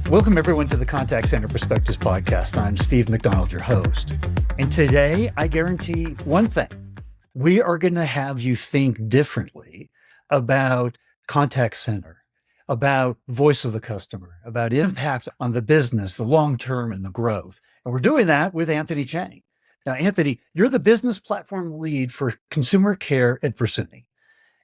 Welcome, everyone, to the Contact Center Perspectives podcast. I'm Steve McDonald, your host. And today, I guarantee one thing. We are going to have you think differently about contact center, about voice of the customer, about impact on the business, the long term, and the growth. And we're doing that with Anthony Chang. Now, Anthony, you're the business platform lead for consumer care at Versuni.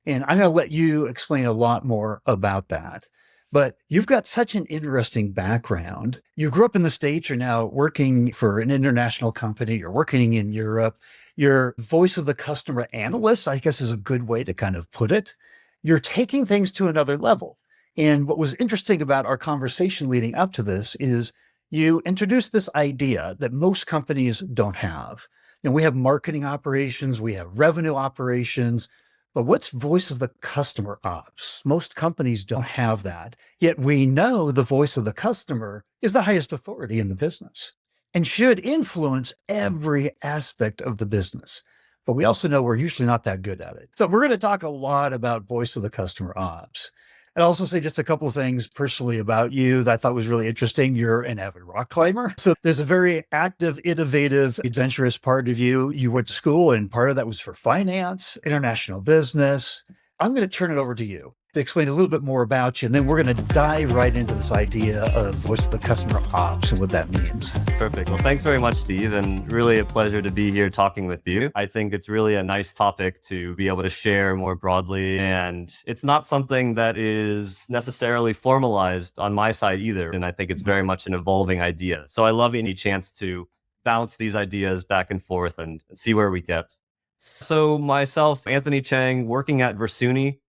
And I'm going to let you explain a lot more about that. But you've got such an interesting background. You grew up in the States. You're now working for an international company. You're working in Europe. Your voice of the customer analyst, I guess, is a good way to kind of put it. You're taking things to another level. And what was interesting about our conversation leading up to this is you introduced this idea that most companies don't have. And we have marketing operations, we have revenue operations, but what's voice of the customer ops? Most companies don't have that. Yet we know the voice of the customer is the highest authority in the business and should influence every aspect of the business. But we also know we're usually not that good at it. So we're going to talk a lot about voice of the customer ops. I'd also say just a couple of things personally about you that I thought was really interesting. You're an avid rock climber. So there's a very active, innovative, adventurous part of you. You went to school and part of that was for finance, international business. I'm going to turn it over to you to explain a little bit more about you. And then we're going to dive right into this idea of voice of the customer ops and what that means. Perfect. Well, thanks very much, Steve, and really a pleasure to be here talking with you. I think it's really a nice topic to be able to share more broadly, and it's not something that is necessarily formalized on my side either, and I think it's very much an evolving idea. So I love any chance to bounce these ideas back and forth and see where we get. So myself, Anthony Chang, working at Versuni.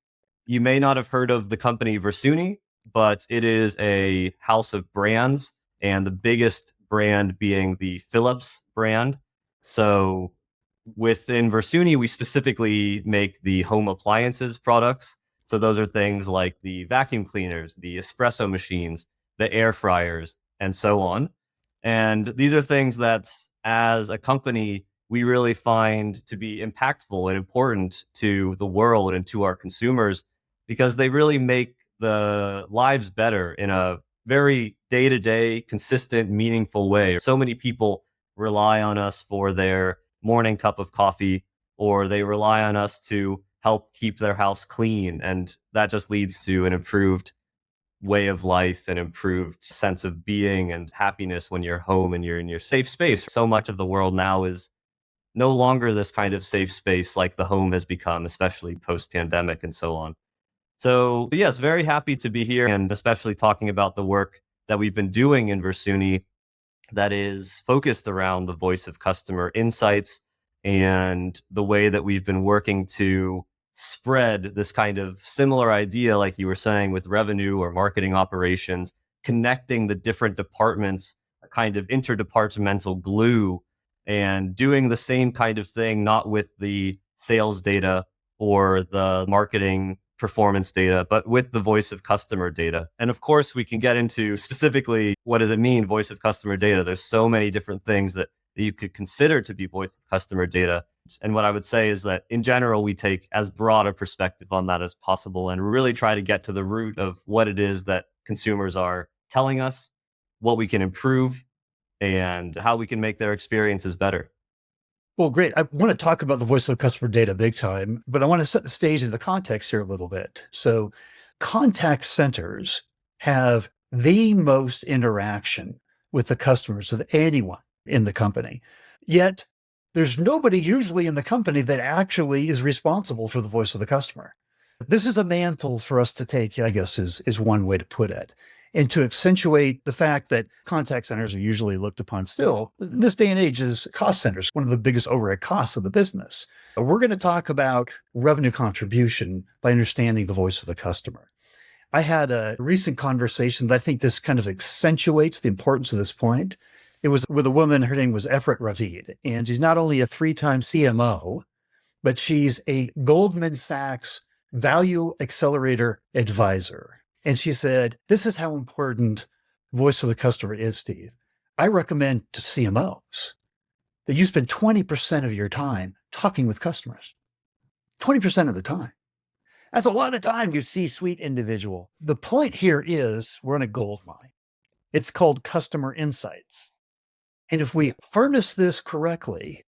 You may not have heard of the company Versuni, but it is a house of brands, and the biggest brand being the Philips brand. So within Versuni, we specifically make the home appliances products. So those are things like the vacuum cleaners, the espresso machines, the air fryers, and so on. And these are things that, as a company, we really find to be impactful and important to the world and to our consumers, because they really make the lives better in a very day-to-day, consistent, meaningful way. So many people rely on us for their morning cup of coffee, or they rely on us to help keep their house clean. And that just leads to an improved way of life, an improved sense of being and happiness when you're home and you're in your safe space. So much of the world now is no longer this kind of safe space like the home has become, especially post-pandemic and so on. So yes, very happy to be here, and especially talking about the work that we've been doing in Versuni that is focused around the voice of customer insights and the way that we've been working to spread this kind of similar idea, like you were saying, with revenue or marketing operations, connecting the different departments, a kind of interdepartmental glue, and doing the same kind of thing, not with the sales data or the marketing performance data, but with the voice of customer data. And of course, we can get into specifically, what does it mean, voice of customer data? There's so many different things that you could consider to be voice of customer data. And what I would say is that in general, we take as broad a perspective on that as possible and really try to get to the root of what it is that consumers are telling us, what we can improve, and how we can make their experiences better. Well, great. I want to talk about the voice of customer data big time, but I want to set the stage and the context here a little bit. So contact centers have the most interaction with the customers of anyone in the company. Yet there's nobody usually in the company that actually is responsible for the voice of the customer. This is a mantle for us to take, I guess, is one way to put it. And to accentuate the fact that contact centers are usually looked upon still, in this day and age, as cost centers, one of the biggest overhead costs of the business. We're going to talk about revenue contribution by understanding the voice of the customer. I had a recent conversation that I think this kind of accentuates the importance of this point. It was with a woman, her name was Efrat Ravid, and she's not only a 3-time CMO, but she's a Goldman Sachs Value Accelerator Advisor. And she said, this is how important voice of the customer is, Steve. I recommend to CMOs that you spend 20% of your time talking with customers. 20% of the time. That's a lot of time, you C-suite individual. The point here is we're in a gold mine. It's called customer insights. And if we harness this correctly,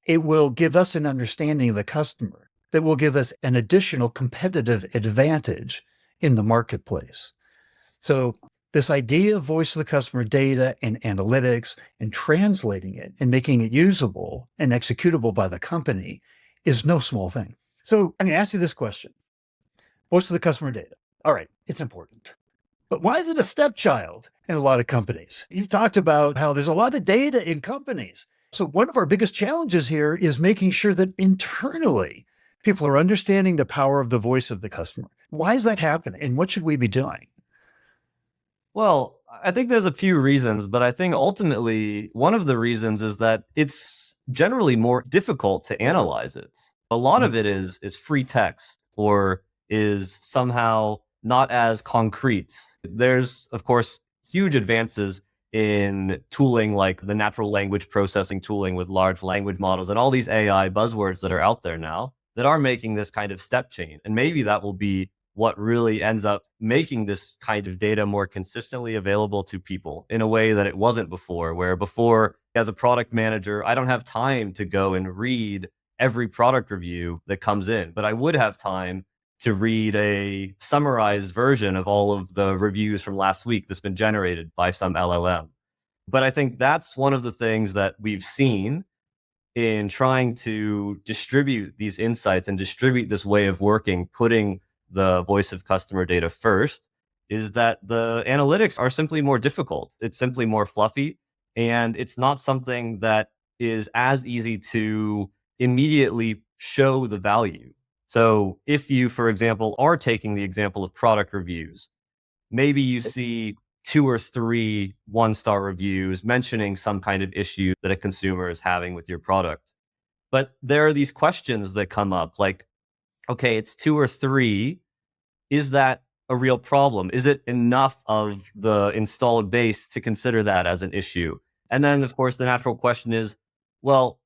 it will give us an understanding of the customer that will give us an additional competitive advantage in the marketplace. So this idea of voice of the customer data and analytics and translating it and making it usable and executable by the company is no small thing. So I'm going to ask you this question. Voice of the customer data. All right, it's important. But why is it a stepchild in a lot of companies? You've talked about how there's a lot of data in companies. So one of our biggest challenges here is making sure that internally people are understanding the power of the voice of the customer. Why is that happening? And what should we be doing? Well, I think there's a few reasons, but I think ultimately one of the reasons is that it's generally more difficult to analyze it. A lot of it is free text or is somehow not as concrete. There's, of course, huge advances in tooling like the natural language processing tooling with large language models and all these AI buzzwords that are out there now that are making this kind of step change. And maybe that will be what really ends up making this kind of data more consistently available to people in a way that it wasn't before, where before, as a product manager, I don't have time to go and read every product review that comes in, but I would have time to read a summarized version of all of the reviews from last week that's been generated by some LLM. But I think that's one of the things that we've seen in trying to distribute these insights and distribute this way of working, putting the voice of customer data first, is that the analytics are simply more difficult. It's simply more fluffy, and it's not something that is as easy to immediately show the value. So if you, for example, are taking the example of product reviews, maybe you see 2 or 3 one-star reviews mentioning some kind of issue that a consumer is having with your product. But there are these questions that come up like, okay, it's 2 or 3. Is that a real problem? Is it enough of the installed base to consider that as an issue? And then, of course, the natural question is, well,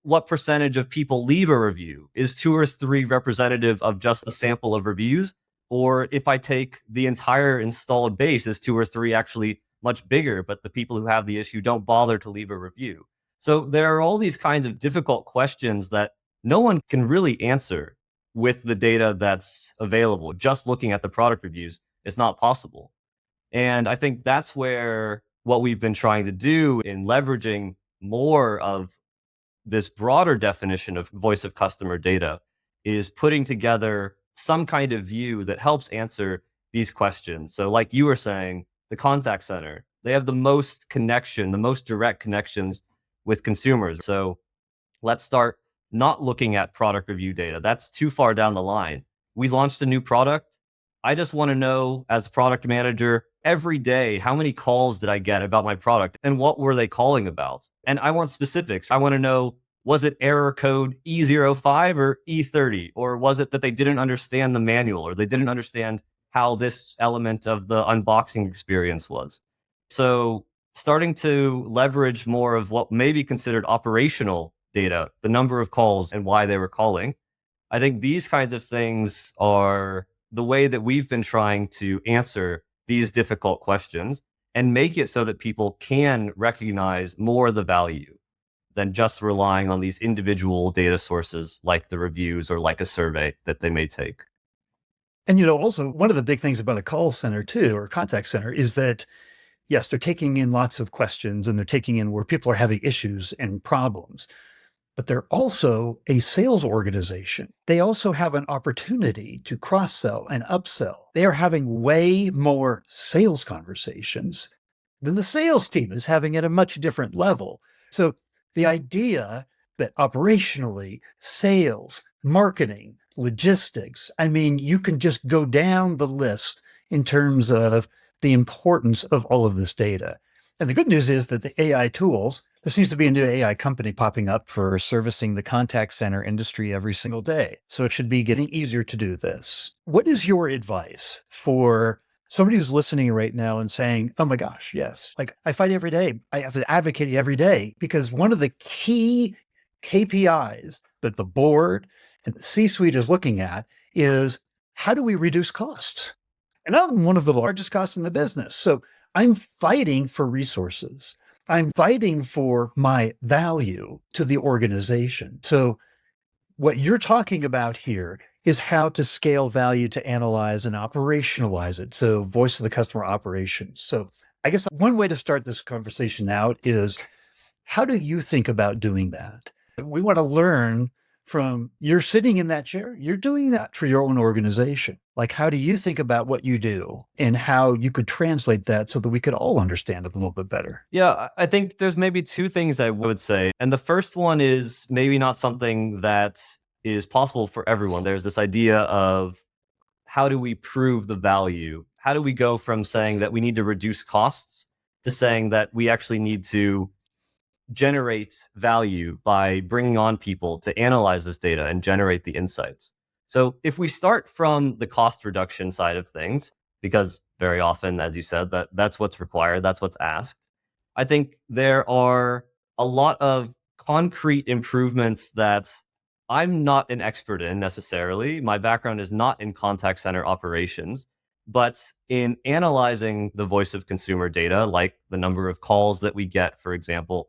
what percentage of people leave a review? Is 2 or 3 representative of just a sample of reviews? Or if I take the entire installed base, is 2 or 3 actually much bigger, but the people who have the issue don't bother to leave a review? So there are all these kinds of difficult questions that no one can really answer with the data that's available. Just looking at the product reviews is not possible. And I think that's where what we've been trying to do in leveraging more of this broader definition of voice of customer data is putting together some kind of view that helps answer these questions. So like you were saying, the contact center, they have the most connection, the most direct connections with consumers. So let's start not looking at product review data. That's too far down the line. We launched a new product. I just want to know, as a product manager, every day, how many calls did I get about my product and what were they calling about? And I want specifics. I want to know, was it error code E05 or E30? Or was it that they didn't understand the manual or they didn't understand how this element of the unboxing experience was? So starting to leverage more of what may be considered operational data, the number of calls and why they were calling. I think these kinds of things are the way that we've been trying to answer these difficult questions and make it so that people can recognize more of the value than just relying on these individual data sources like the reviews or like a survey that they may take. And, also one of the big things about a call center too, or contact center, is that, yes, they're taking in lots of questions and they're taking in where people are having issues and problems, but they're also a sales organization. They also have an opportunity to cross-sell and upsell. They are having way more sales conversations than the sales team is having at a much different level. So the idea that operationally, sales, marketing, logistics, you can just go down the list in terms of the importance of all of this data. And the good news is that the AI tools, there seems to be a new AI company popping up for servicing the contact center industry every single day. So it should be getting easier to do this. What is your advice for somebody who's listening right now and saying, oh my gosh, yes, like I fight every day. I have to advocate every day because one of the key KPIs that the board and the C-suite is looking at is how do we reduce costs? And I'm one of the largest costs in the business. So I'm fighting for resources. I'm fighting for my value to the organization. So what you're talking about here is how to scale value to analyze and operationalize it. So voice of the customer operations. So I guess one way to start this conversation out is, how do you think about doing that? We want to learn from, you're sitting in that chair, you're doing that for your own organization. Like, how do you think about what you do and how you could translate that so that we could all understand it a little bit better? Yeah, I think there's maybe two things I would say. And the first one is maybe not something that is possible for everyone. There's this idea of, how do we prove the value? How do we go from saying that we need to reduce costs to saying that we actually need to generate value by bringing on people to analyze this data and generate the insights? So if we start from the cost reduction side of things, because very often, as you said, that's what's required, that's what's asked, I think there are a lot of concrete improvements that I'm not an expert in necessarily. My background is not in contact center operations, but in analyzing the voice of consumer data, like the number of calls that we get, for example.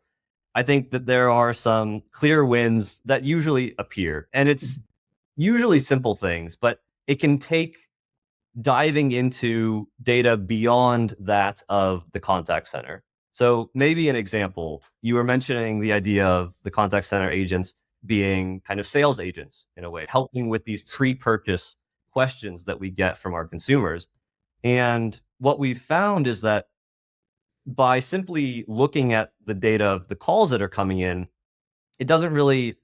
I think that there are some clear wins that usually appear, and it's usually simple things, but it can take diving into data beyond that of the contact center. So maybe an example, you were mentioning the idea of the contact center agents being kind of sales agents in a way, helping with these pre-purchase questions that we get from our consumers. And what we've found is that by simply looking at the data of the calls that are coming in, it doesn't really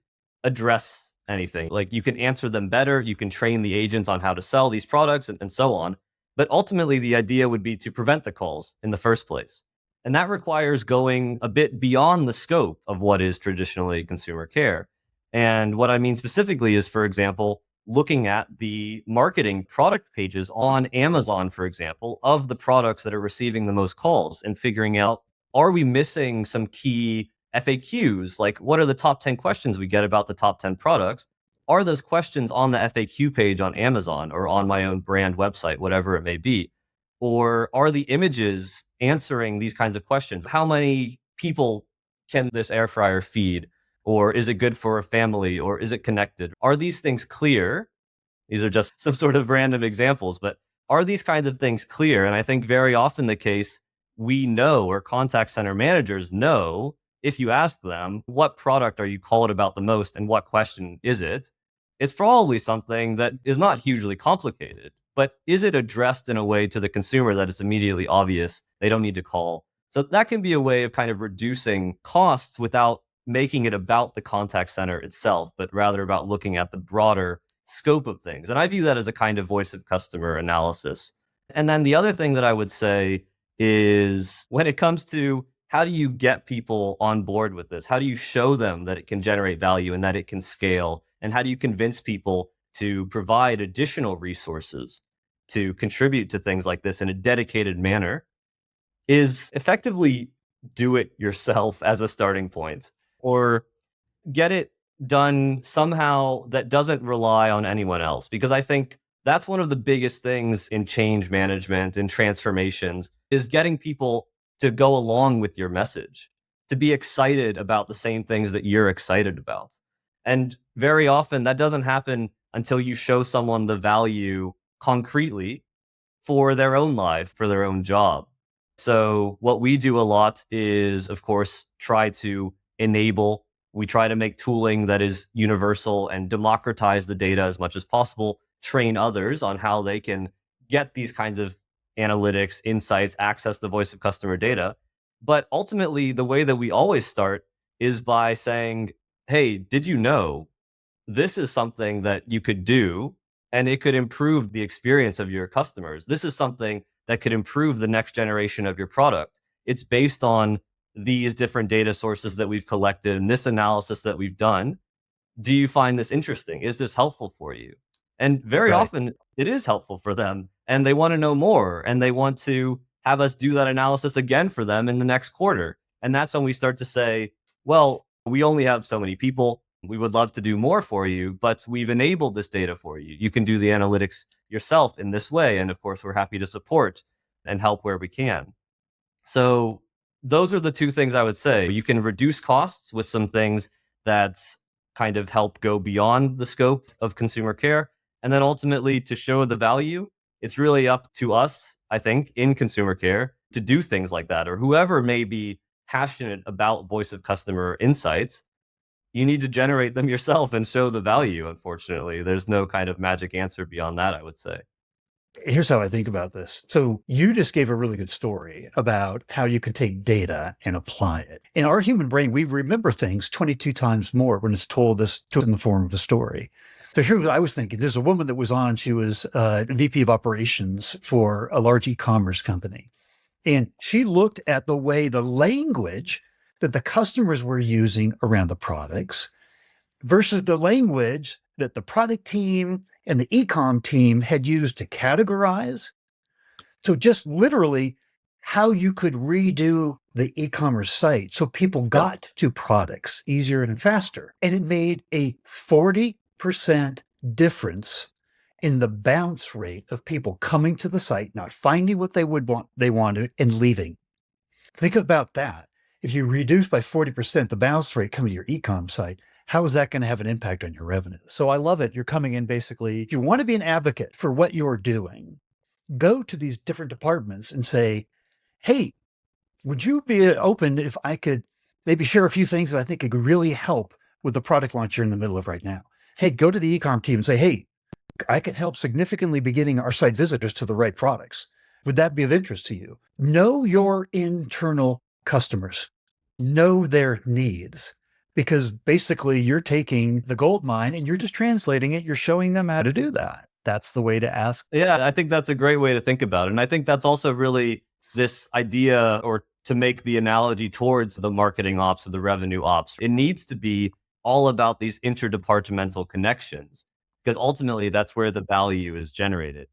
address anything. Like, you can answer them better, you can train the agents on how to sell these products and so on. But ultimately, the idea would be to prevent the calls in the first place. And that requires going a bit beyond the scope of what is traditionally consumer care. And what I mean specifically is, for example, looking at the marketing product pages on Amazon, for example, of the products that are receiving the most calls and figuring out, are we missing some key FAQs? Like, what are the top 10 questions we get about the top 10 products? Are those questions on the FAQ page on Amazon or on my own brand website, whatever it may be? Or are the images answering these kinds of questions? How many people can this air fryer feed? Or is it good for a family? Or is it connected? Are these things clear? These are just some sort of random examples, but are these kinds of things clear? And I think very often the case, we know, or contact center managers know, if you ask them, what product are you called about the most and what question is it? It's probably something that is not hugely complicated, but is it addressed in a way to the consumer that it's immediately obvious they don't need to call? So that can be a way of kind of reducing costs without making it about the contact center itself, but rather about looking at the broader scope of things. And I view that as a kind of voice of customer analysis. And then the other thing that I would say is, when it comes to how do you get people on board with this? How do you show them that it can generate value and that it can scale? And how do you convince people to provide additional resources to contribute to things like this in a dedicated manner? Is effectively do it yourself as a starting point, or get it done somehow that doesn't rely on anyone else. Because I think that's one of the biggest things in change management and transformations, is getting people to go along with your message, to be excited about the same things that you're excited about. And very often that doesn't happen until you show someone the value concretely for their own life, for their own job. So what we do a lot is, of course, try to enable. We try to make tooling that is universal and democratize the data as much as possible, train others on how they can get these kinds of analytics, insights, access the voice of customer data. But ultimately, the way that we always start is by saying, hey, did you know this is something that you could do and it could improve the experience of your customers? This is something that could improve the next generation of your product. It's based on these different data sources that we've collected and this analysis that we've done. Do you find this interesting? Is this helpful for you? And very Right. often it is helpful for them, and they want to know more, and they want to have us do that analysis again for them in the next quarter. And that's when we start to say, well, we only have so many people. We would love to do more for you, but we've enabled this data for you. You can do the analytics yourself in this way. And of course, we're happy to support and help where we can. So those are the two things I would say. You can reduce costs with some things that kind of help go beyond the scope of consumer care. And then ultimately, to show the value, it's really up to us, I think, in consumer care to do things like that, or whoever may be passionate about voice of customer insights. You need to generate them yourself and show the value. Unfortunately, there's no kind of magic answer beyond that, I would say. Here's how I think about this. So you just gave a really good story about how you can take data and apply it. In our human brain, we remember things 22 times more when it's told us in the form of a story. So here's what I was thinking. There's a woman that was on, she was VP of operations for a large e-commerce company. And she looked at the way the language that the customers were using around the products versus the language that the product team and the e-com team had used to categorize. So just literally how you could redo the e-commerce site so people got to products easier and faster. And it made a 40% difference in the bounce rate of people coming to the site, not finding what they wanted, and leaving. Think about that. If you reduce by 40% the bounce rate coming to your e-com site, how is that going to have an impact on your revenue? So I love it. You're coming in basically, if you want to be an advocate for what you're doing, go to these different departments and say, hey, would you be open if I could maybe share a few things that I think could really help with the product launch you're in the middle of right now? Hey, go to the e-com team and say, hey, I could help significantly be getting our site visitors to the right products. Would that be of interest to you? Know your internal customers, know their needs, because basically you're taking the gold mine and you're just translating it. You're showing them how to do that. That's the way to ask. Yeah, I think that's a great way to think about it. And I think that's also really this idea, or to make the analogy towards the marketing ops or the revenue ops, it needs to be all about these interdepartmental connections, because ultimately that's where the value is generated.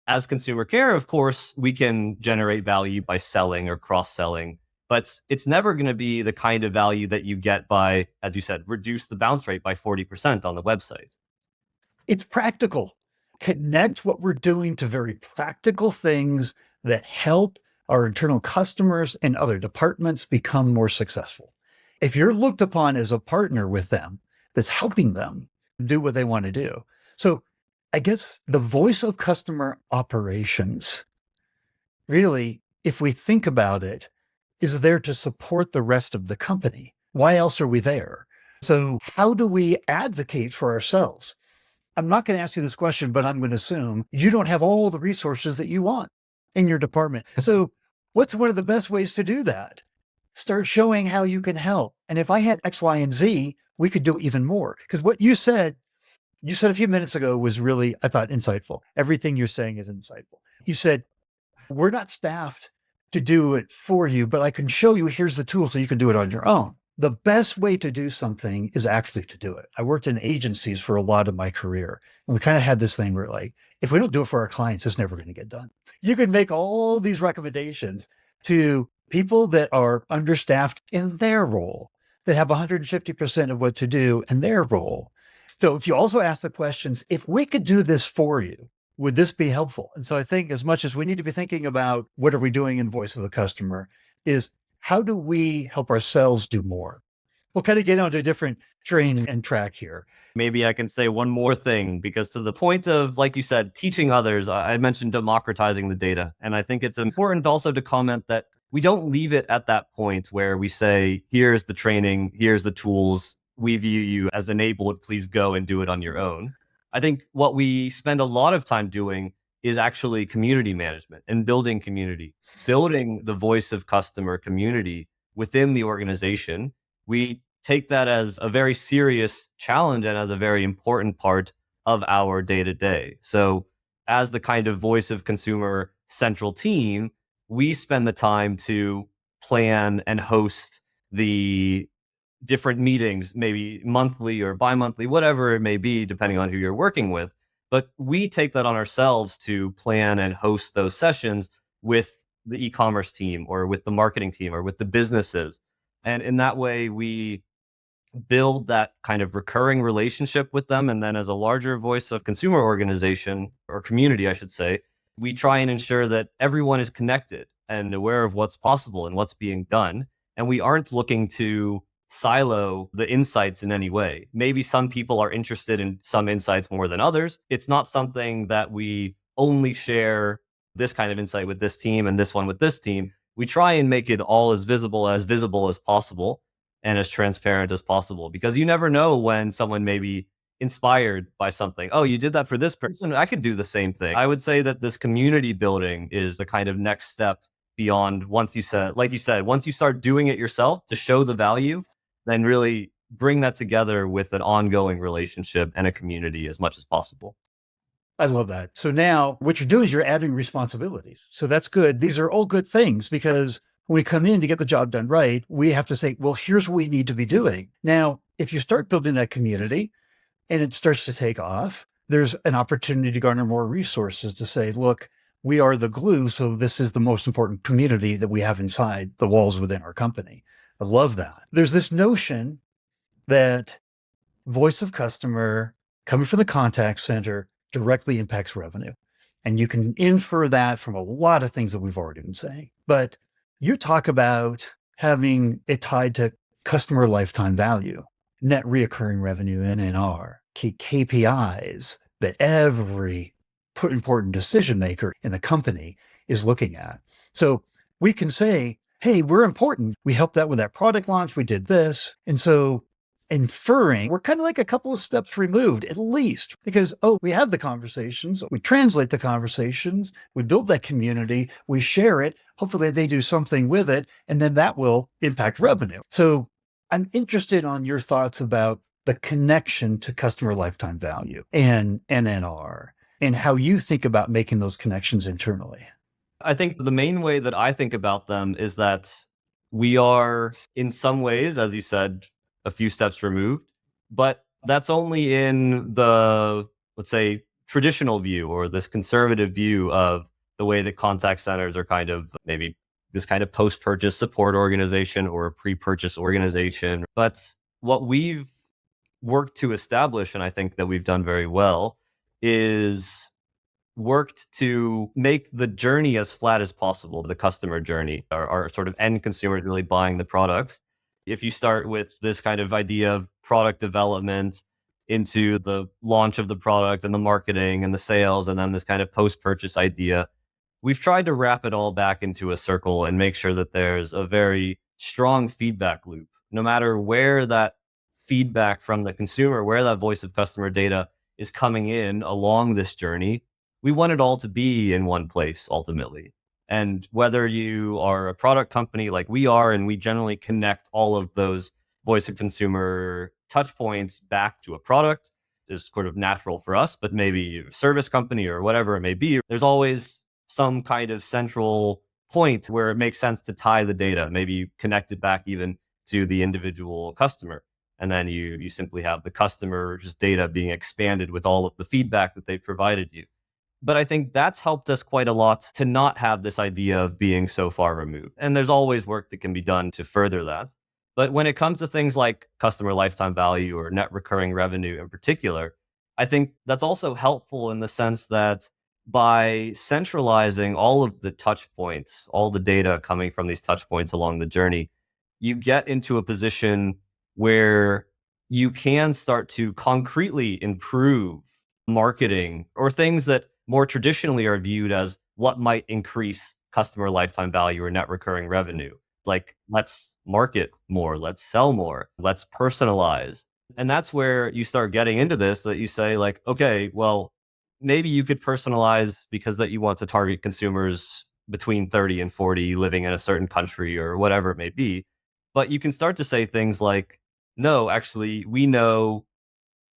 As consumer care, of course, we can generate value by selling or cross-selling, but it's never going to be the kind of value that you get by, as you said, reduce the bounce rate by 40% on the website. It's practical. Connect what we're doing to very practical things that help our internal customers and other departments become more successful. If you're looked upon as a partner with them, that's helping them do what they want to do. So I guess the voice of customer operations, really, if we think about it, is there to support the rest of the company. Why else are we there? So how do we advocate for ourselves? I'm not going to ask you this question, but I'm going to assume you don't have all the resources that you want in your department. So what's one of the best ways to do that? Start showing how you can help. And if I had X, Y, and Z, we could do even more. Because what you said a few minutes ago was really, I thought, insightful. Everything you're saying is insightful. You said, we're not staffed to do it for you, but I can show you, here's the tool so you can do it on your own. The best way to do something is actually to do it. I worked in agencies for a lot of my career, and we kind of had this thing where, like, if we don't do it for our clients, it's never going to get done. You can make all these recommendations to people that are understaffed in their role, that have 150% of what to do in their role. So if you also ask the questions, if we could do this for you, would this be helpful? And so I think as much as we need to be thinking about what are we doing in voice of the customer, is how do we help ourselves do more? We'll kind of get onto a different train and track here. Maybe I can say one more thing, because to the point of, like you said, teaching others, I mentioned democratizing the data. And I think it's important also to comment that we don't leave it at that point where we say, here's the training, here's the tools, we view you as enabled, please go and do it on your own. I think what we spend a lot of time doing is actually community management and building community, building the voice of customer community within the organization. We take that as a very serious challenge and as a very important part of our day-to-day. So as the kind of voice of consumer central team, we spend the time to plan and host the different meetings, maybe monthly or bi-monthly, whatever it may be, depending on who you're working with. But we take that on ourselves to plan and host those sessions with the e-commerce team or with the marketing team or with the businesses. And in that way, we build that kind of recurring relationship with them. And then as a larger voice of consumer organization, or community, I should say, we try and ensure that everyone is connected. and aware of what's possible and what's being done. And we aren't looking to silo the insights in any way. Maybe some people are interested in some insights more than others. It's not something that we only share this kind of insight with this team and this one with this team. We try and make it all as visible as possible and as transparent as possible, because you never know when someone may be inspired by something. Oh, you did that for this person, I could do the same thing. I would say that this community building is the kind of next step beyond, once you said, like you said, once you start doing it yourself to show the value, then really bring that together with an ongoing relationship and a community as much as possible. I love that. So now what you're doing is you're adding responsibilities. So that's good. These are all good things, because when we come in to get the job done right, we have to say, well, here's what we need to be doing. Now, if you start building that community and it starts to take off, there's an opportunity to garner more resources to say, look, we are the glue. So this is the most important community that we have inside the walls within our company. I love that. There's this notion that voice of customer coming from the contact center directly impacts revenue. And you can infer that from a lot of things that we've already been saying. But you talk about having it tied to customer lifetime value, net reoccurring revenue, NNR, key KPIs that every important decision maker in the company is looking at. So we can say, hey, we're important. We helped out with that product launch. We did this. And so inferring, we're kind of like a couple of steps removed, at least, because, oh, we have the conversations, we translate the conversations, we build that community, we share it. Hopefully they do something with it, and then that will impact revenue. So I'm interested on your thoughts about the connection to customer lifetime value and NNR, and how you think about making those connections internally. I think the main way that I think about them is that we are, in some ways, as you said, a few steps removed, but that's only in the, let's say, traditional view, or this conservative view of the way that contact centers are kind of maybe this kind of post-purchase support organization or a pre-purchase organization. But what we've worked to establish, and I think that we've done very well, is worked to make the journey as flat as possible, the customer journey, our sort of end consumers really buying the products. If you start with this kind of idea of product development into the launch of the product and the marketing and the sales, and then this kind of post-purchase idea, we've tried to wrap it all back into a circle and make sure that there's a very strong feedback loop. No matter where that feedback from the consumer, where that voice of customer data is coming in along this journey, we want it all to be in one place ultimately. And whether you are a product company like we are, and we generally connect all of those voice of consumer touch points back to a product, is sort of natural for us, but maybe a service company or whatever it may be, there's always some kind of central point where it makes sense to tie the data. Maybe you connect it back even to the individual customer. And then you simply have the customer's data being expanded with all of the feedback that they provided you. But I think that's helped us quite a lot to not have this idea of being so far removed. And there's always work that can be done to further that. But when it comes to things like customer lifetime value or net recurring revenue in particular, I think that's also helpful in the sense that by centralizing all of the touch points, all the data coming from these touch points along the journey, you get into a position where you can start to concretely improve marketing or things that more traditionally are viewed as what might increase customer lifetime value or net recurring revenue. Like, let's market more, let's sell more, let's personalize. And that's where you start getting into this, that you say like, okay, well, maybe you could personalize because that you want to target consumers between 30 and 40 living in a certain country or whatever it may be. But you can start to say things like, no, actually, we know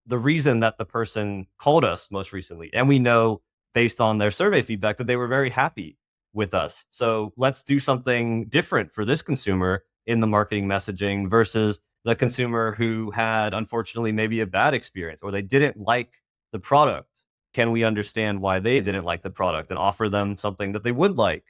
the reason that the person called us most recently, and we know based on their survey feedback that they were very happy with us. So let's do something different for this consumer in the marketing messaging versus the consumer who had, unfortunately, maybe a bad experience or they didn't like the product. Can we understand why they didn't like the product and offer them something that they would like?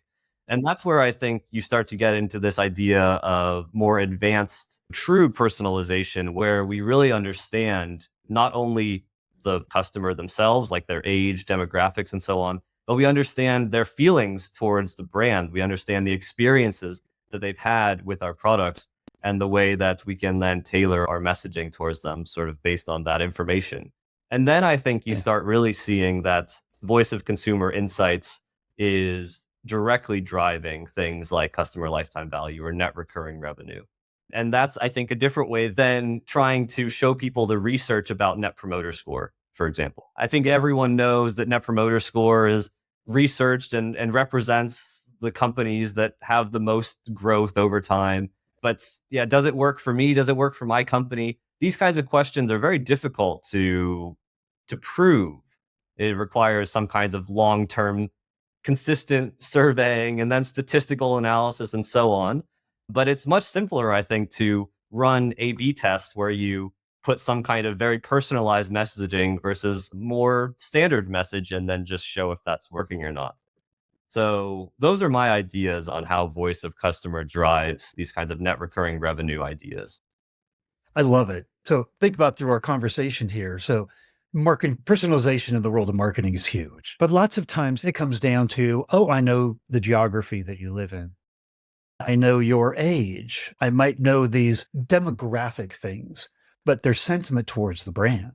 And that's where I think you start to get into this idea of more advanced, true personalization, where we really understand not only the customer themselves, like their age, demographics, and so on, but we understand their feelings towards the brand. We understand the experiences that they've had with our products and the way that we can then tailor our messaging towards them sort of based on that information. And then I think you start really seeing that voice of consumer insights is directly driving things like customer lifetime value or net recurring revenue. And that's, I think, a different way than trying to show people the research about Net Promoter Score, for example. I think everyone knows that Net Promoter Score is researched and represents the companies that have the most growth over time. But yeah, does it work for me? Does it work for my company? These kinds of questions are very difficult to prove. It requires some kinds of long-term consistent surveying and then statistical analysis and so on. But it's much simpler, I think, to run A/B tests where you put some kind of very personalized messaging versus more standard message and then just show if that's working or not. So those are my ideas on how voice of customer drives these kinds of net recurring revenue ideas. I love it. So think about through our conversation here. So marketing personalization in the world of marketing is huge, but lots of times it comes down to, oh, I know the geography that you live in. I know your age. I might know these demographic things, but their sentiment towards the brand,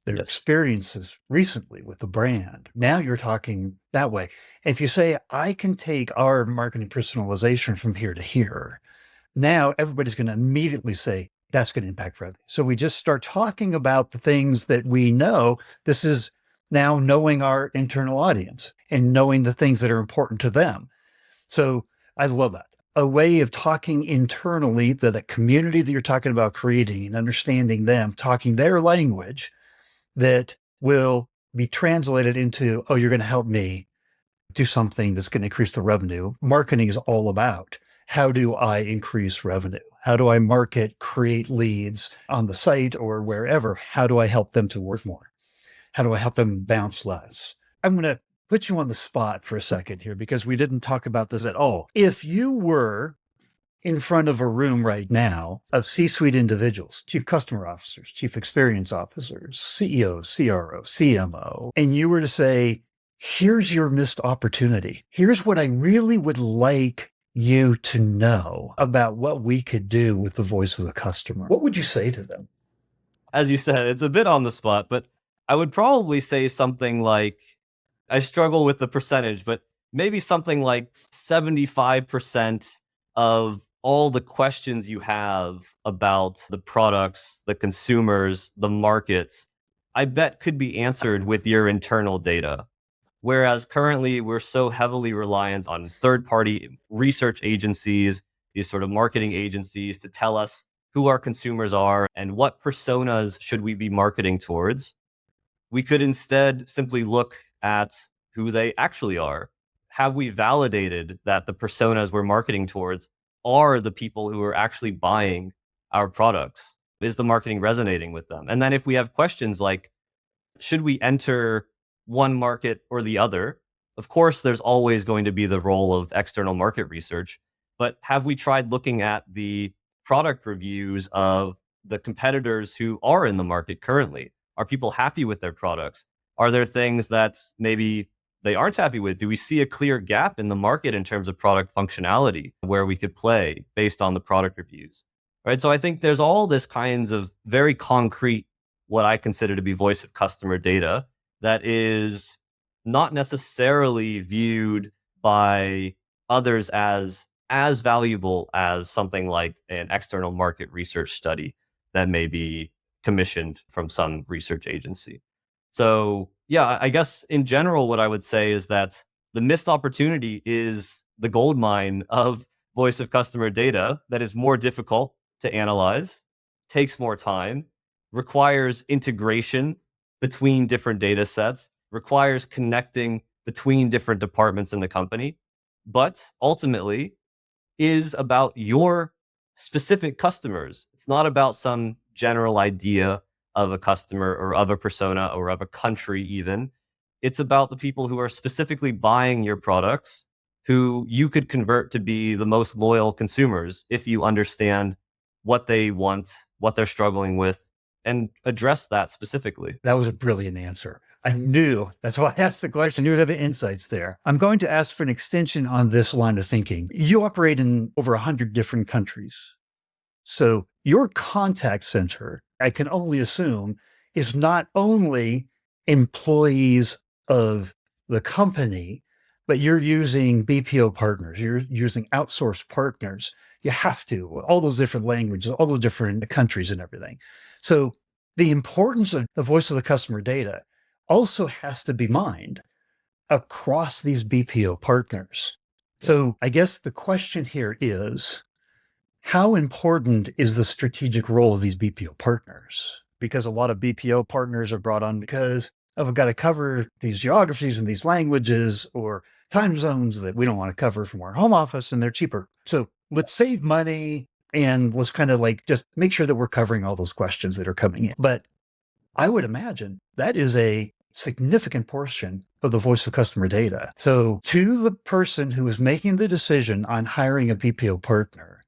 their Yes. experiences recently with the brand. Now you're talking that way. If you say, I can take our marketing personalization from here to here, now everybody's going to immediately say, that's going to impact revenue. So we just start talking about the things that we know. This is now knowing our internal audience and knowing the things that are important to them. So I love that. A way of talking internally, that community that you're talking about creating and understanding them, talking their language that will be translated into, oh, you're going to help me do something that's going to increase the revenue. Marketing is all about, how do I increase revenue? How do I market, create leads on the site or wherever? How do I help them to work more? How do I help them bounce less? I'm going to put you on the spot for a second here because we didn't talk about this at all. If you were in front of a room right now of C-suite individuals, chief customer officers, chief experience officers, CEOs, CRO, CMO, and you were to say, here's your missed opportunity. Here's what I really would like you to know about what we could do with the voice of the customer. What would you say to them? As you said, it's a bit on the spot, but I would probably say something like, I struggle with the percentage, but maybe something like 75% of all the questions you have about the products, the consumers, the markets, I bet could be answered with your internal data. Whereas currently we're so heavily reliant on third-party research agencies, these sort of marketing agencies to tell us who our consumers are and what personas should we be marketing towards. We could instead simply look at who they actually are. Have we validated that the personas we're marketing towards are the people who are actually buying our products? Is the marketing resonating with them? And then if we have questions like, should we enter one market or the other? Of course, there's always going to be the role of external market research, but have we tried looking at the product reviews of the competitors who are in the market currently? Are people happy with their products? Are there things that maybe they aren't happy with? Do we see a clear gap in the market in terms of product functionality where we could play based on the product reviews? Right. So I think there's all this kinds of very concrete, what I consider to be voice of customer data that is not necessarily viewed by others as valuable as something like an external market research study that may be commissioned from some research agency. So yeah, I guess in general, what I would say is that the missed opportunity is the gold mine of voice of customer data that is more difficult to analyze, takes more time, requires integration between different data sets, requires connecting between different departments in the company, but ultimately is about your specific customers. It's not about some general idea of a customer or of a persona or of a country even. It's about the people who are specifically buying your products, who you could convert to be the most loyal consumers if you understand what they want, what they're struggling with, and address that specifically. That was a brilliant answer. I knew. That's why I asked the question. You would have insights there. I'm going to ask for an extension on this line of thinking. You operate in over 100 different countries. So your contact center, I can only assume, is not only employees of the company, but you're using BPO partners, you're using outsourced partners. You have to, all those different languages, all those different countries and everything. So the importance of the voice of the customer data also has to be mined across these BPO partners. So I guess the question here is, how important is the strategic role of these BPO partners? Because a lot of BPO partners are brought on because I've got to cover these geographies and these languages or time zones that we don't want to cover from our home office, and they're cheaper. So let's save money and let's kind of like just make sure that we're covering all those questions that are coming in. But I would imagine that is a significant portion of the voice of customer data. So to the person who is making the decision on hiring a BPO partner,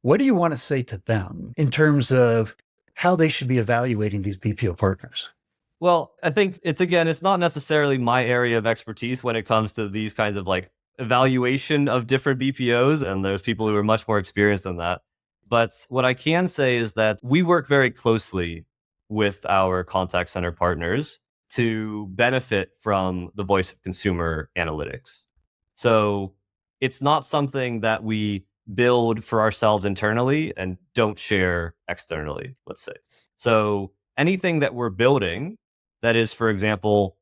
what do you want to say to them in terms of how they should be evaluating these BPO partners? Well, I think it's not necessarily my area of expertise when it comes to these kinds of like evaluation of different BPOs. And there's people who are much more experienced than that. But what I can say is that we work very closely with our contact center partners to benefit from the voice of consumer analytics. So it's not something that we build for ourselves internally and don't share externally, let's say. So anything that we're building that is, for example,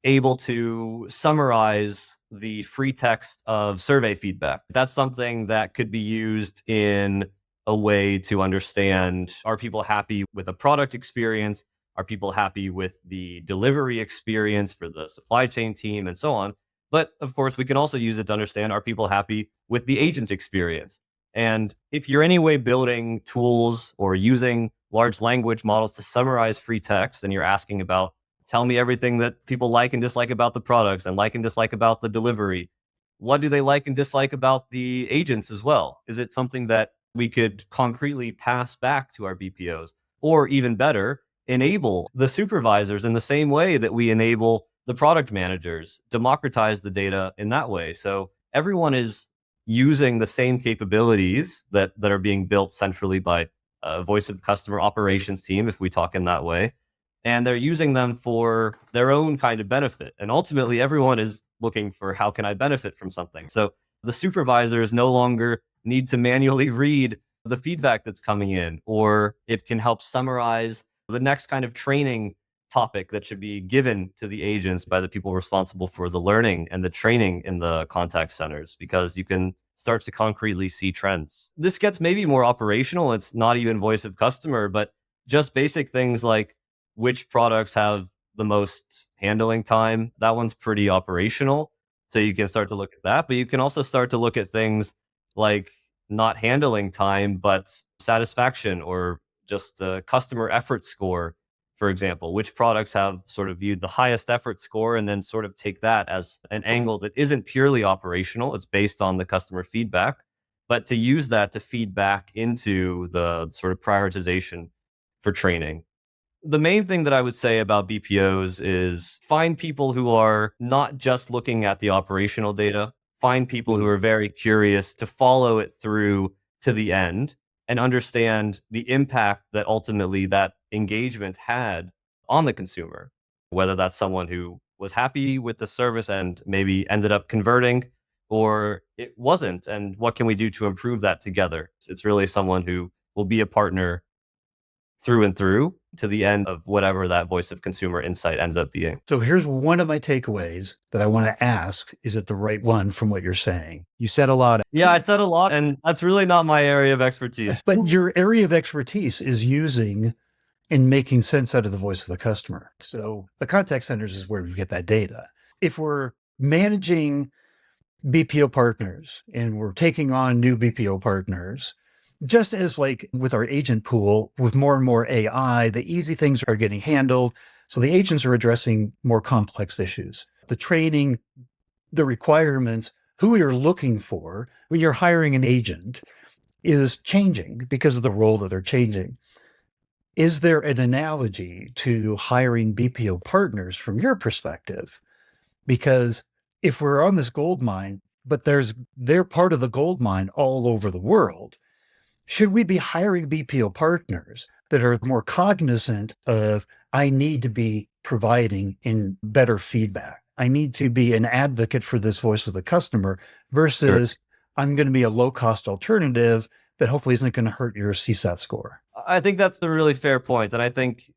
able to summarize the free text of survey feedback, that's something that could be used in a way to understand, are people happy with a product experience? Are people happy with the delivery experience for the supply chain team and so on? But of course, we can also use it to understand, are people happy with the agent experience? And if you're anyway building tools or using large language models to summarize free text, and you're asking about, tell me everything that people like and dislike about the products and like and dislike about the delivery. What do they like and dislike about the agents as well? Is it something that we could concretely pass back to our BPOs? Or even better, enable the supervisors in the same way that we enable the product managers, democratize the data in that way. So everyone is using the same capabilities that are being built centrally by a voice of customer operations team, if we talk in that way. And they're using them for their own kind of benefit. And ultimately, everyone is looking for, how can I benefit from something? So the supervisors no longer need to manually read the feedback that's coming in, or it can help summarize the next kind of training topic that should be given to the agents by the people responsible for the learning and the training in the contact centers, because you can start to concretely see trends. This gets maybe more operational. It's not even voice of customer, but just basic things like which products have the most handling time. That one's pretty operational. So you can start to look at that, but you can also start to look at things like not handling time, but satisfaction, or just the customer effort score, for example. Which products have sort of viewed the highest effort score, and then sort of take that as an angle that isn't purely operational. It's based on the customer feedback, but to use that to feed back into the sort of prioritization for training. The main thing that I would say about BPOs is find people who are not just looking at the operational data, find people who are very curious to follow it through to the end and understand the impact that ultimately that engagement had on the consumer, whether that's someone who was happy with the service and maybe ended up converting, or it wasn't, and what can we do to improve that together. It's really someone who will be a partner through and through to the end of whatever that voice of consumer insight ends up being. So here's one of my takeaways that I want to ask. Is it the right one from what you're saying? You said a lot. Yeah, I said a lot, and that's really not my area of expertise. But your area of expertise is using and making sense out of the voice of the customer. So the contact centers is where we get that data. If we're managing BPO partners and we're taking on new BPO partners, just as like with our agent pool, with more and more AI, the easy things are getting handled. So the agents are addressing more complex issues. The training, the requirements, who you're looking for when you're hiring an agent is changing because of the role that they're changing. Is there an analogy to hiring BPO partners from your perspective? Because if we're on this gold mine, but they're part of the gold mine all over the world, should we be hiring BPO partners that are more cognizant of, I need to be providing in better feedback? I need to be an advocate for this voice of the customer Sure. versus I'm going to be a low cost alternative that hopefully isn't going to hurt your CSAT score. I think that's a really fair point, and I think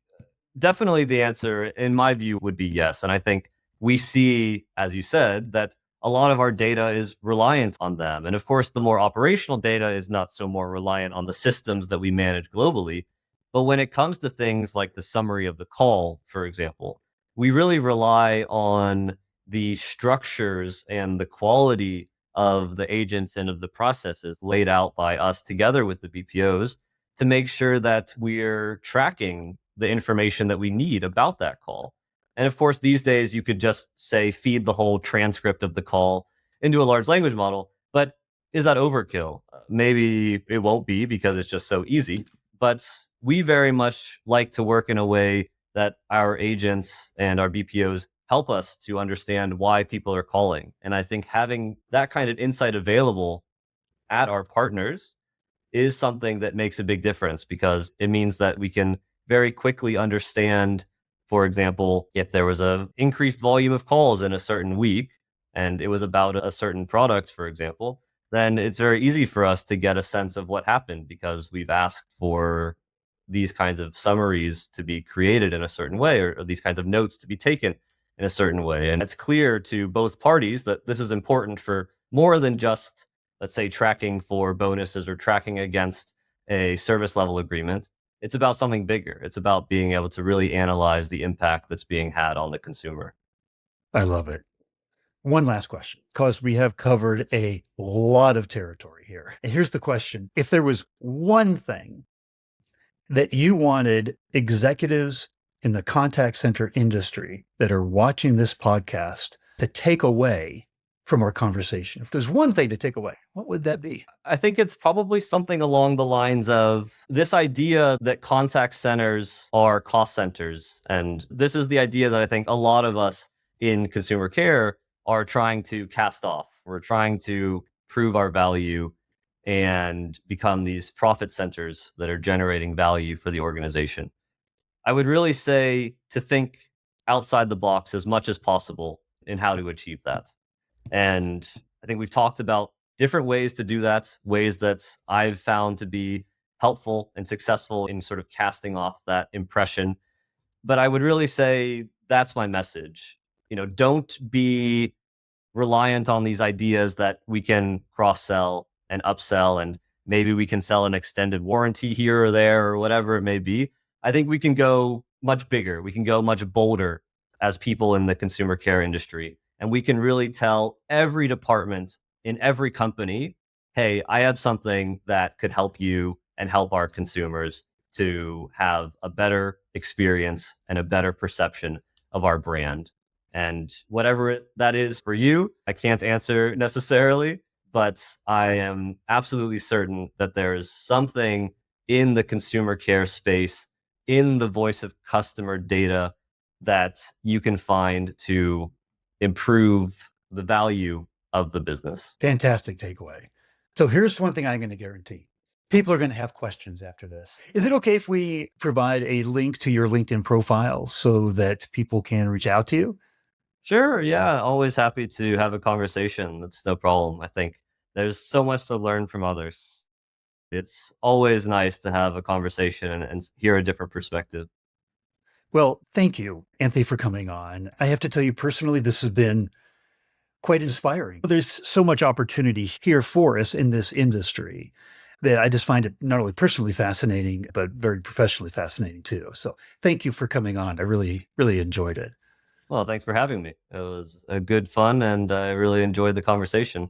definitely the answer, in my view, would be yes. And I think we see, as you said, that a lot of our data is reliant on them. And of course, the more operational data is not so more reliant on the systems that we manage globally. But when it comes to things like the summary of the call, for example, we really rely on the structures and the quality of the agents and of the processes laid out by us together with the BPOs to make sure that we're tracking the information that we need about that call. And of course, these days you could just say feed the whole transcript of the call into a large language model. But is that overkill? Maybe it won't be because it's just so easy. But we very much like to work in a way that our agents and our BPOs help us to understand why people are calling. And I think having that kind of insight available at our partners is something that makes a big difference because it means that we can very quickly understand, for example, if there was a increased volume of calls in a certain week and it was about a certain product, for example, then it's very easy for us to get a sense of what happened because we've asked for these kinds of summaries to be created in a certain way or these kinds of notes to be taken in a certain way. And it's clear to both parties that this is important for more than just, let's say, tracking for bonuses or tracking against a service level agreement. It's about something bigger. It's about being able to really analyze the impact that's being had on the consumer. I love it. One last question, because we have covered a lot of territory here. And here's the question. If there was one thing that you wanted executives in the contact center industry that are watching this podcast to take away from our conversation, if there's one thing to take away, what would that be? I think it's probably something along the lines of this idea that contact centers are cost centers. And this is the idea that I think a lot of us in consumer care are trying to cast off. We're trying to prove our value and become these profit centers that are generating value for the organization. I would really say to think outside the box as much as possible in how to achieve that. And I think we've talked about different ways to do that, ways that I've found to be helpful and successful in sort of casting off that impression. But I would really say that's my message. Don't be reliant on these ideas that we can cross sell and upsell, and maybe we can sell an extended warranty here or there or whatever it may be. I think we can go much bigger. We can go much bolder as people in the consumer care industry. And we can really tell every department in every company, hey, I have something that could help you and help our consumers to have a better experience and a better perception of our brand. And whatever that is for you, I can't answer necessarily, but I am absolutely certain that there is something in the consumer care space, in the voice of customer data that you can find to improve the value of the business. Fantastic takeaway. So here's one thing I'm going to guarantee. People are going to have questions after this. Is it okay if we provide a link to your LinkedIn profile so that people can reach out to you? Sure. Yeah. Always happy to have a conversation. That's no problem. I think there's so much to learn from others. It's always nice to have a conversation and hear a different perspective. Well, thank you, Anthony, for coming on. I have to tell you personally, this has been quite inspiring. There's so much opportunity here for us in this industry that I just find it not only personally fascinating, but very professionally fascinating too. So thank you for coming on. I really, really enjoyed it. Well, thanks for having me. It was a good fun and I really enjoyed the conversation.